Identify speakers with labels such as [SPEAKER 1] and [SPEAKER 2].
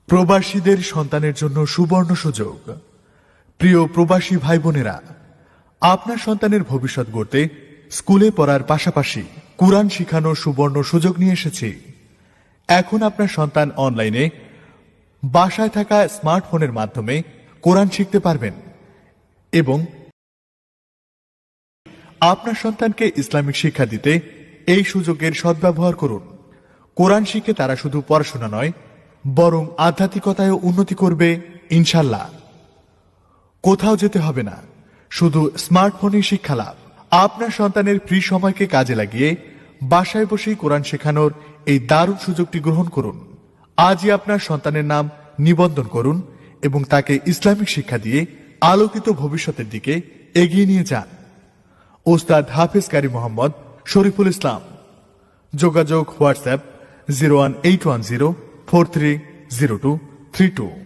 [SPEAKER 1] প্রবাসীদের সন্তানের জন্য সুবর্ণ সুযোগ। প্রিয় প্রবাসী ভাই বোনেরা, আপনার সন্তানের ভবিষ্যৎ গড়তে স্কুলে পড়ার পাশাপাশি কুরআন শিখানোর সুবর্ণ সুযোগ নিয়ে এসেছি। এখন আপনার সন্তান অনলাইনে বাসায় থাকা স্মার্টফোনের মাধ্যমে কোরআন শিখতে পারবেন এবং আপনার সন্তানকে ইসলামিক শিক্ষা দিতে এই সুযোগের সদ্ব্যবহার করুন। কোরআন শিখে তারা শুধু পড়াশোনা নয়, বরং আধ্যাত্মিকতায়ও উন্নতি করবে ইনশাল্লাহ। কোথাও যেতে হবে না, শুধু স্মার্টফোনে শিক্ষা লাভ। আপনার সন্তানের ফ্রি সময়কে কাজে লাগিয়ে বাসায় বসেই কোরআন শেখানোর এই দারুণ সুযোগটি গ্রহণ করুন। আজই আপনার সন্তানের নাম নিবন্ধন করুন এবং তাকে ইসলামিক শিক্ষা দিয়ে আলোকিত ভবিষ্যতের দিকে এগিয়ে নিয়ে যান। ওস্তাদ হাফেজ কারি মোহাম্মদ শরীফুল ইসলাম। যোগাযোগ হোয়াটসঅ্যাপ 01810 430232।